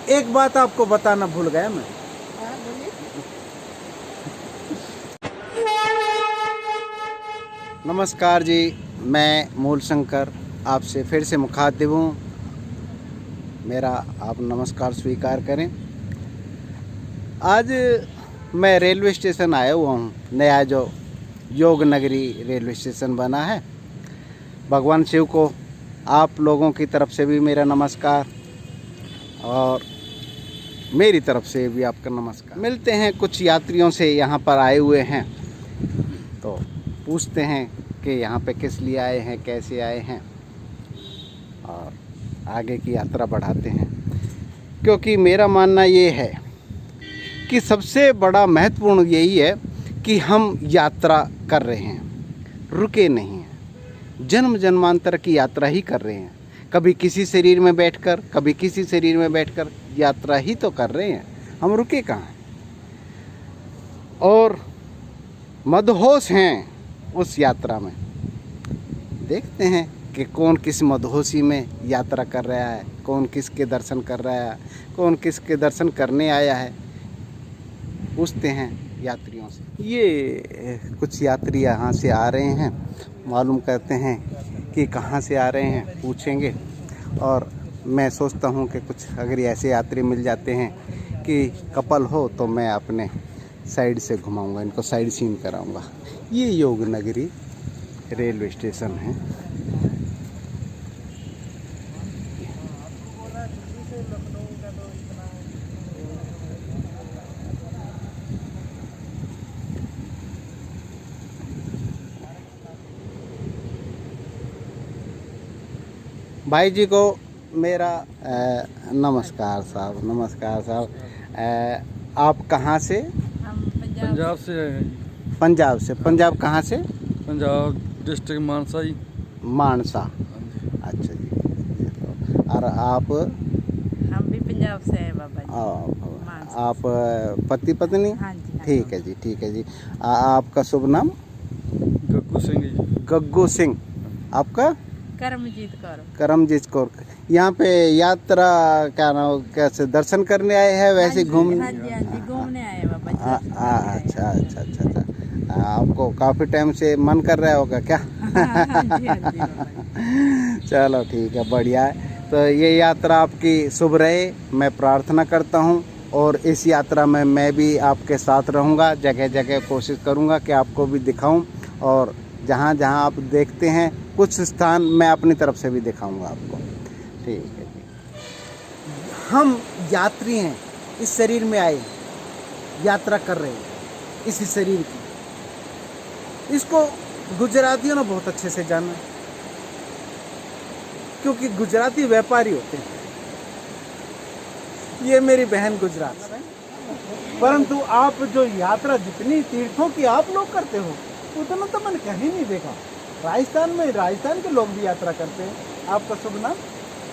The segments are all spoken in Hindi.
एक बात आपको बताना भूल गया मैं। नमस्कार जी, मैं मूलशंकर आपसे फिर से मुखातिब हूँ। मेरा आप नमस्कार स्वीकार करें। आज मैं रेलवे स्टेशन आया हुआ हूँ, नया जो योग नगरी रेलवे स्टेशन बना है। भगवान शिव को आप लोगों की तरफ से भी मेरा नमस्कार और मेरी तरफ से भी आपका नमस्कार। मिलते हैं कुछ यात्रियों से यहाँ पर आए हुए हैं, तो पूछते हैं कि यहाँ पे किस लिए आए हैं, कैसे आए हैं और आगे की यात्रा बढ़ाते हैं। क्योंकि मेरा मानना ये है कि सबसे बड़ा महत्वपूर्ण यही है कि हम यात्रा कर रहे हैं, रुके नहीं हैं। जन्म जन्मांतर की यात्रा ही कर रहे हैं। कभी किसी शरीर में बैठकर, कभी किसी शरीर में बैठकर यात्रा ही तो कर रहे हैं। हम रुके कहाँ और मदहोश हैं उस यात्रा में। देखते हैं कि कौन किस मदहोशी में यात्रा कर रहा है, कौन किसके दर्शन कर रहा है, कौन किसके दर्शन करने आया है। पूछते हैं यात्रियों से। ये कुछ यात्री यहाँ से आ रहे हैं, मालूम करते हैं कि कहाँ से आ रहे हैं, पूछेंगे। और मैं सोचता हूँ कि कुछ अगर ऐसे यात्री मिल जाते हैं कि कपल हो तो मैं अपने साइड से घुमाऊंगा, इनको साइड सीन कराऊंगा। ये योग नगरी रेलवे स्टेशन है। भाई जी को मेरा नमस्कार साहब, नमस्कार साहब। आप कहाँ से? हम पंजाब से आए हैं। पंजाब से? पंजाब कहाँ से? पंजाब डिस्ट्रिक्ट मानसा जी। मानसा, अच्छा जी। और आप? हम भी पंजाब से हैं बाबा जी। आप पति पत्नी? हाँ जी। ठीक है जी, ठीक है जी। आपका शुभ नाम? गग्गू सिंह जी। गग्गू सिंह। आपका? करमजीत कौर। करमजीत कौर। यहाँ पे यात्रा क्या नाम, कैसे दर्शन करने आए हैं वैसे घूमने? हाँ जी, घूमने आए हैं बाबा जी। अच्छा अच्छा अच्छा अच्छा। आपको काफ़ी टाइम से मन कर रहा होगा क्या? हाँ जी बाबा जी। चलो ठीक है, बढ़िया है। तो ये यात्रा आपकी शुभ रहे, मैं प्रार्थना करता हूँ। और इस यात्रा में मैं भी आपके साथ रहूँगा, जगह जगह कोशिश करूँगा कि आपको भी दिखाऊँ। और जहाँ जहाँ आप देखते हैं कुछ स्थान मैं अपनी तरफ से भी दिखाऊंगा आपको। ठीक है जी। हम यात्री हैं, इस शरीर में आए, यात्रा कर रहे हैं इसी शरीर की। इसको गुजरातियों ने बहुत अच्छे से जाना, क्योंकि गुजराती व्यापारी होते हैं। ये मेरी बहन गुजरात से। परंतु आप जो यात्रा जितनी तीर्थों की आप लोग करते हो उतना तो मैंने कहीं नहीं देखा। राजस्थान में, राजस्थान के लोग भी यात्रा करते हैं। आपका शुभ नाम?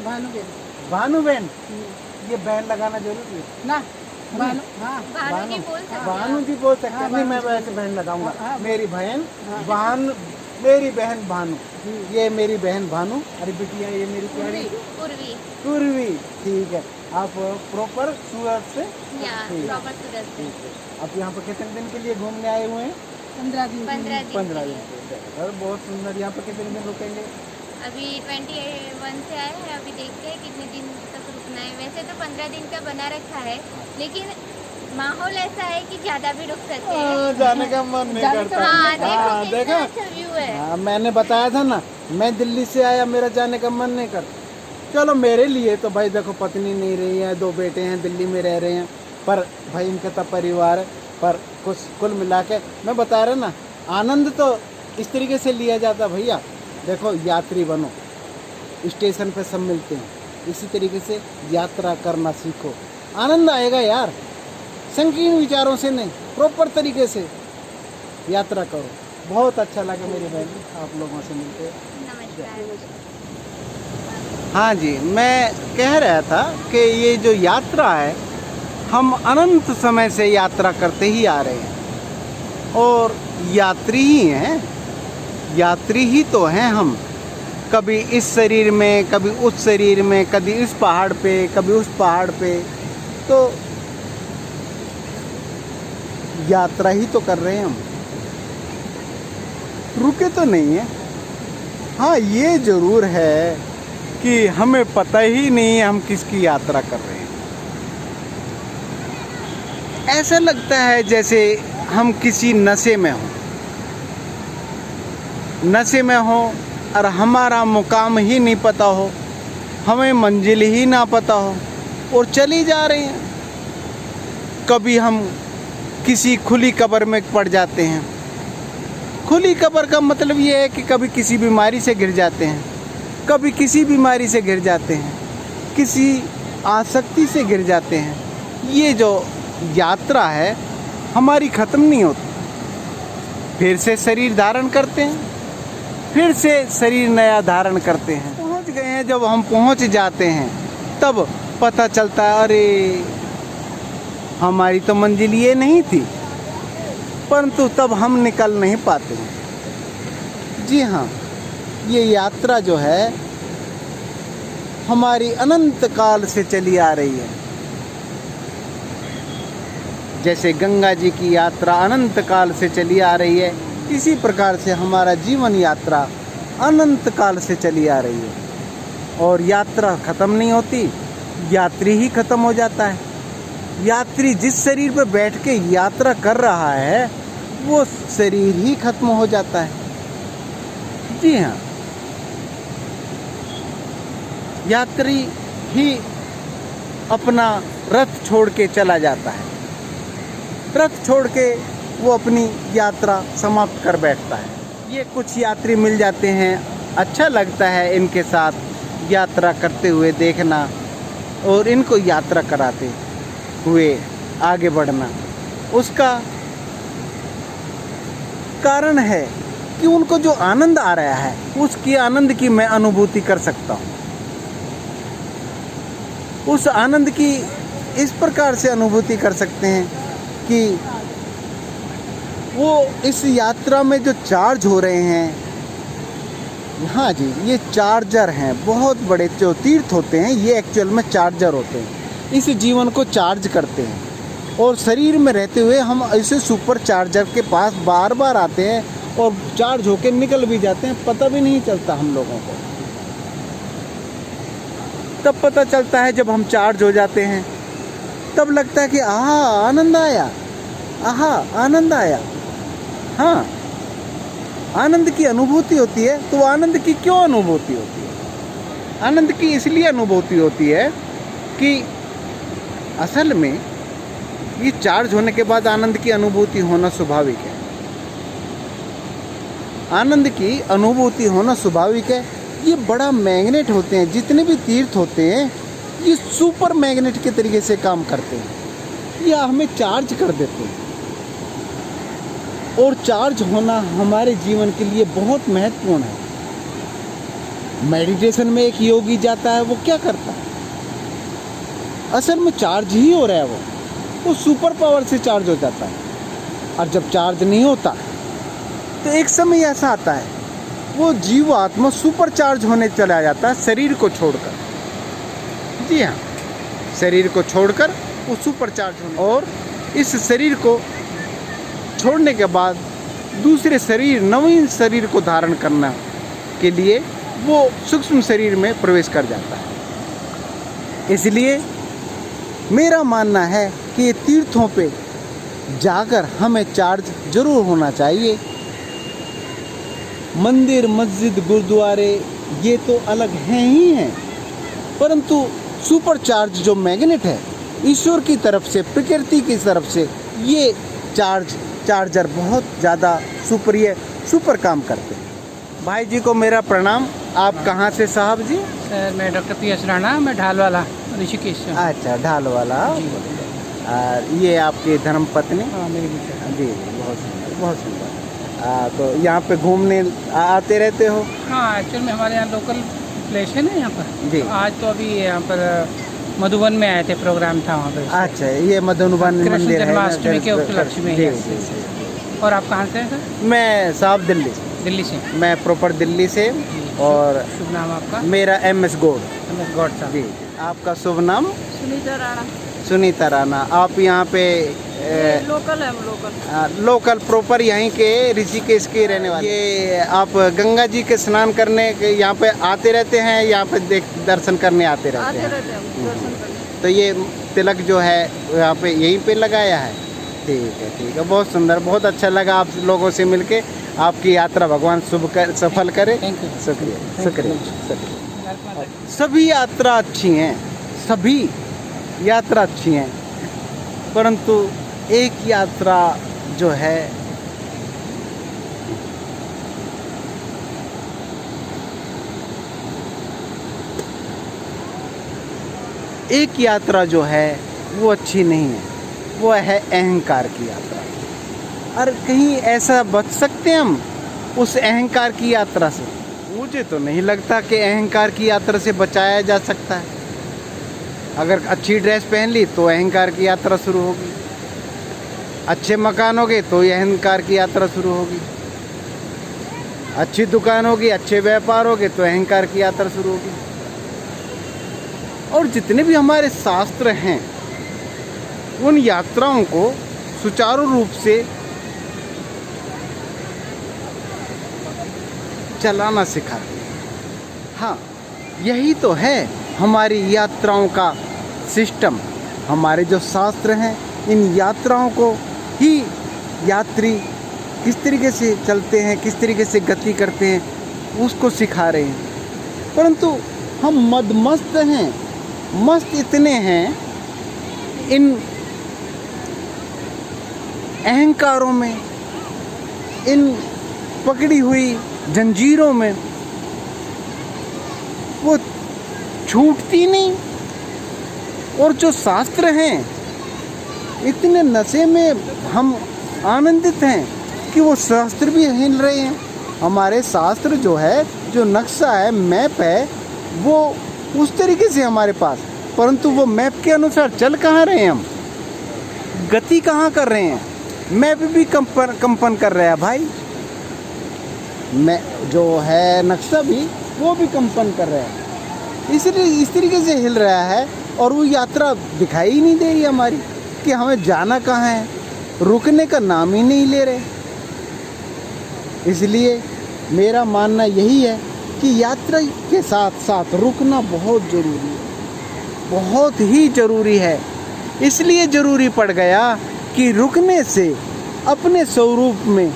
भानुबेन। भानुबेन। ये बहन लगाना जरूरी है ना? भानु, हाँ भानु जी बोल सकते हैं। नहीं, मैं वैसे बहन लगाऊंगा। मेरी बहन भानु, मेरी बहन भानु। ये मेरी बहन भानु। अरे बिटिया, ये मेरी प्यारी पूर्वी। ठीक है। आप प्रॉपर सूरत से? प्रॉपर सूरत से। आप यहाँ पर कितने दिन के लिए घूमने आए हुए हैं? 15 दिन। 15 दिन। अरे बहुत सुंदर। यहाँ पर कितने दिन रुकेंगे? अभी 21 से आए हैं, अभी देखते हैं कितने दिन तक रुकना है। वैसे तो 15 दिन का बना रखा है, लेकिन माहौल ऐसा है कि ज्यादा भी रुक सकते हैं। जाने का मन नहीं करता। हाँ, देखो देखा, व्यू है। मैंने बताया था ना, मैं दिल्ली से आया, मेरा जाने का मन नहीं करता। चलो मेरे लिए तो भाई देखो, पत्नी नहीं रही है, 2 बेटे हैं, दिल्ली में रह रहे हैं, पर भाई इनका तो परिवार है। पर कुछ कुल मिला के मैं बता रहा ना, आनंद तो इस तरीके से लिया जाता भैया। देखो, यात्री बनो, स्टेशन पे सब मिलते हैं, इसी तरीके से यात्रा करना सीखो, आनंद आएगा यार। संकीर्ण विचारों से नहीं, प्रॉपर तरीके से यात्रा करो। बहुत अच्छा लगा मेरी बहन, आप लोगों से मिलते। नमस्कार। हाँ जी, मैं कह रहा था कि ये जो यात्रा है, हम अनंत समय से यात्रा करते ही आ रहे हैं और यात्री ही हैं, यात्री ही तो हैं हम। कभी इस शरीर में, कभी उस शरीर में, कभी इस पहाड़ पे, कभी उस पहाड़ पे, तो यात्रा ही तो कर रहे हैं हम, रुके तो नहीं है। हाँ, ये जरूर है कि हमें पता ही नहीं है हम किसकी यात्रा कर रहे हैं। ऐसा लगता है जैसे हम किसी नशे में हों, नशे में हो और हमारा मुकाम ही नहीं पता हो, हमें मंजिल ही ना पता हो और चली जा रहे हैं। कभी हम किसी खुली कब्र में पड़ जाते हैं। खुली कब्र का मतलब ये है कि कभी किसी बीमारी से घिर जाते हैं, कभी किसी बीमारी से घिर जाते हैं, किसी आसक्ति से घिर जाते हैं। ये जो यात्रा है हमारी ख़त्म नहीं होती। फिर से शरीर धारण करते हैं, फिर से शरीर नया धारण करते हैं। पहुंच गए हैं, जब हम पहुंच जाते हैं तब पता चलता है अरे हमारी तो मंजिल ये नहीं थी, परंतु तब हम निकल नहीं पाते हैं। जी हाँ, ये यात्रा जो है हमारी अनंत काल से चली आ रही है। जैसे गंगा जी की यात्रा अनंत काल से चली आ रही है, इसी प्रकार से हमारा जीवन यात्रा अनंत काल से चली आ रही है। और यात्रा ख़त्म नहीं होती, यात्री ही ख़त्म हो जाता है। यात्री जिस शरीर पर बैठ के यात्रा कर रहा है वो शरीर ही खत्म हो जाता है। जी हाँ, यात्री ही अपना रथ छोड़ के चला जाता है। रथ छोड़ के वो अपनी यात्रा समाप्त कर बैठता है। ये कुछ यात्री मिल जाते हैं, अच्छा लगता है इनके साथ यात्रा करते हुए देखना और इनको यात्रा कराते हुए आगे बढ़ना। उसका कारण है कि उनको जो आनंद आ रहा है उसकी आनंद की मैं अनुभूति कर सकता हूँ। उस आनंद की इस प्रकार से अनुभूति कर सकते हैं कि वो इस यात्रा में जो चार्ज हो रहे हैं, हाँ जी, ये चार्जर हैं। बहुत बड़े जो तीर्थ होते हैं ये एक्चुअल में चार्जर होते हैं, इस जीवन को चार्ज करते हैं। और शरीर में रहते हुए हम ऐसे सुपर चार्जर के पास बार बार आते हैं और चार्ज होके निकल भी जाते हैं, पता भी नहीं चलता हम लोगों को। तब पता चलता है जब हम चार्ज हो जाते हैं, तब लगता है कि आहा आनंद आया, आहा आनंद आया। हाँ, आनंद की अनुभूति होती है। तो आनंद की क्यों अनुभूति होती है? आनंद की इसलिए अनुभूति होती है कि असल में ये चार्ज होने के बाद आनंद की अनुभूति होना स्वाभाविक है। आनंद की अनुभूति होना स्वाभाविक है। ये बड़ा मैग्नेट होते हैं, जितने भी तीर्थ होते हैं ये सुपर मैग्नेट के तरीके से काम करते हैं। ये हमें चार्ज कर देते हैं। और चार्ज होना हमारे जीवन के लिए बहुत महत्वपूर्ण है। मेडिटेशन में एक योगी जाता है, वो क्या करता है? असल में चार्ज ही हो रहा है, वो सुपर पावर से चार्ज हो जाता है। और जब चार्ज नहीं होता तो एक समय ऐसा आता है वो जीव आत्मा सुपर चार्ज होने चला जाता है शरीर को छोड़कर। जी हाँ, शरीर को छोड़कर वो सुपर चार्ज होने, और इस शरीर को छोड़ने के बाद दूसरे शरीर, नवीन शरीर को धारण करना के लिए वो सूक्ष्म शरीर में प्रवेश कर जाता है। इसलिए मेरा मानना है कि ये तीर्थों पे जाकर हमें चार्ज जरूर होना चाहिए। मंदिर, मस्जिद, गुरुद्वारे ये तो अलग हैं ही हैं, परंतु सुपर चार्ज जो मैग्नेट है ईश्वर की तरफ से, प्रकृति की तरफ से, ये चार्जर बहुत ज़्यादा सुपर काम करते हैं। भाई जी को मेरा प्रणाम। आप कहाँ से साहब जी? सर मैं डॉक्टर पी.एस. राणा, मैं ढालवाला, ऋषिकेश से। अच्छा, ढालवाला। और ये आपकी धर्मपत्नी? हाँ, मेरी मित्र। जी, बहुत सुंदर, बहुत सुंदर। तो यहाँ पे घूमने आते रहते हो? हाँ, एक्चुअल में हमारे यहाँ लोकल प्लेस है ना यहाँ पर जी। तो आज तो अभी यहाँ पर मधुबन में आए थे, प्रोग्राम था वहाँ पर। अच्छा, ये मधुबन कृष्ण मंदिर है जन्माष्टमी के उपलक्ष्य में। जी, yes, जी, yes, जी। yes। और आप कहाँ से हैं सर? मैं साहब दिल्ली से। मैं प्रॉपर दिल्ली से। और शुभ नाम आपका? मेरा MS गौड़। MS गौड़ साहब। जी, आपका शुभ नाम? सुनीता राणा। सुनीता राणा, आप यहाँ पे लोकल है, हम लोकल। लोकल प्रॉपर यहीं के ऋषिकेश के रहने वाले। ये आप गंगा जी के स्नान करने के यहाँ पे आते रहते हैं, यहाँ पे दर्शन करने आते रहते हैं? रहते हैं दर्शन करने। तो ये तिलक जो है यहाँ पे यहीं पे लगाया है? ठीक है, बहुत सुंदर, बहुत अच्छा लगा आप लोगों से मिलके। आपकी यात्रा भगवान सफल करे। Thank you. शुक्रिया। सभी यात्रा अच्छी हैं, सभी यात्रा अच्छी हैं, परंतु एक यात्रा जो है एक यात्रा जो है वो अच्छी नहीं है, वो है अहंकार की यात्रा। और कहीं ऐसा बच सकते हैं हम उस अहंकार की यात्रा से? मुझे तो नहीं लगता कि अहंकार की यात्रा से बचाया जा सकता है। अगर अच्छी ड्रेस पहन ली तो अहंकार की यात्रा शुरू होगी, अच्छे मकान हो गए तो ये अहंकार की यात्रा शुरू होगी, अच्छी दुकान होगी, अच्छे व्यापार हो गए तो अहंकार की यात्रा शुरू होगी। और जितने भी हमारे शास्त्र हैं उन यात्राओं को सुचारू रूप से चलाना सिखाते हैं। हाँ, यही तो है हमारी यात्राओं का सिस्टम। हमारे जो शास्त्र हैं इन यात्राओं को ही यात्री किस तरीके से चलते हैं, किस तरीके से गति करते हैं, उसको सिखा रहे हैं। परंतु हम मदमस्त हैं, मस्त इतने हैं इन अहंकारों में, इन पकड़ी हुई जंजीरों में, वो छूटती नहीं। और जो शास्त्र हैं इतने नशे में हम आनंदित हैं कि वो शास्त्र भी हिल रहे हैं। हमारे शास्त्र जो है, जो नक्शा है, मैप है, वो उस तरीके से हमारे पास, परंतु वो मैप के अनुसार चल कहाँ रहे हैं हम, गति कहाँ कर रहे हैं? मैप भी कंपन कर रहा है भाई, मैं जो है नक्शा भी वो भी कंपन कर रहा है। इसलिए इस तरीके से हिल रहा है और वो यात्रा दिखाई ही नहीं दे रही हमारी कि हमें जाना कहाँ है, रुकने का नाम ही नहीं ले रहे। इसलिए मेरा मानना यही है कि यात्रा के साथ साथ रुकना बहुत ज़रूरी है, बहुत ही ज़रूरी है। इसलिए ज़रूरी पड़ गया कि रुकने से अपने स्वरूप में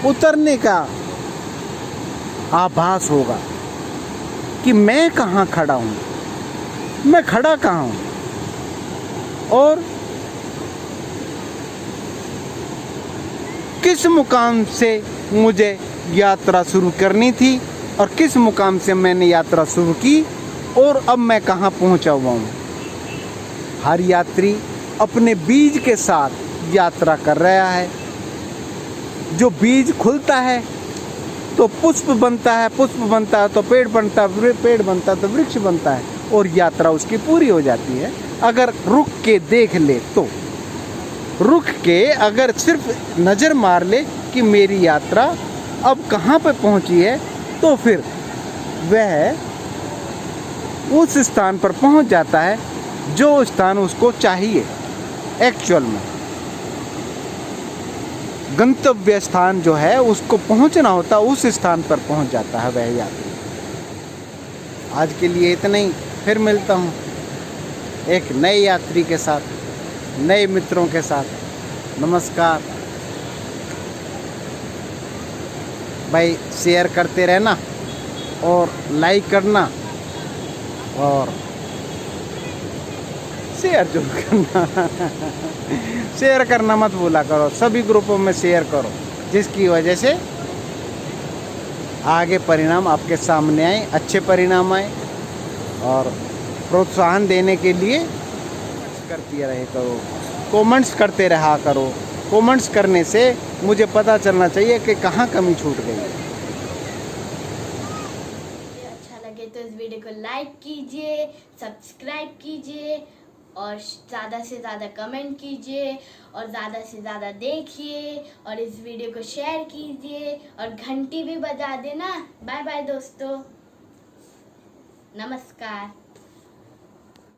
उतरने का आभास होगा कि मैं कहाँ खड़ा हूँ, मैं खड़ा कहाँ हूँ और किस मुकाम से मुझे यात्रा शुरू करनी थी और किस मुकाम से मैंने यात्रा शुरू की और अब मैं कहाँ पहुँचा हुआ हूँ। हर यात्री अपने बीज के साथ यात्रा कर रहा है। जो बीज खुलता है तो पुष्प बनता है, पुष्प बनता है तो पेड़ बनता है, पेड़ बनता है तो वृक्ष बनता है और यात्रा उसकी पूरी हो जाती है। अगर रुक के देख ले तो, रुक के अगर सिर्फ नज़र मार ले कि मेरी यात्रा अब कहाँ पे पहुँची है, तो फिर वह उस स्थान पर पहुँच जाता है जो स्थान उसको चाहिए। एक्चुअल में गंतव्य स्थान जो है उसको पहुंचना होता, उस स्थान पर पहुंच जाता है वह यात्री। आज के लिए इतना ही, फिर मिलता हूं एक नए यात्री के साथ, नए मित्रों के साथ। नमस्कार भाई, शेयर करते रहना और लाइक करना और शेयर जरूर करना शेयर करना मत भूला करो, सभी ग्रुपों में शेयर करो, जिसकी वजह से आगे परिणाम आपके सामने आए, अच्छे परिणाम आए। और प्रोत्साहन देने के लिए करती रहे करो, कमेंट्स करते रहा करो। कमेंट्स करने से मुझे पता चलना चाहिए कि कहाँ कमी छूट गई है। अच्छा लगे तो इस वीडियो को लाइक कीजिए, सब्सक्राइब कीजिए और ज़्यादा से ज़्यादा कमेंट कीजिए और ज़्यादा से ज़्यादा देखिए और इस वीडियो को शेयर कीजिए और घंटी भी बजा देना। बाय बाय दोस्तों, नमस्कार।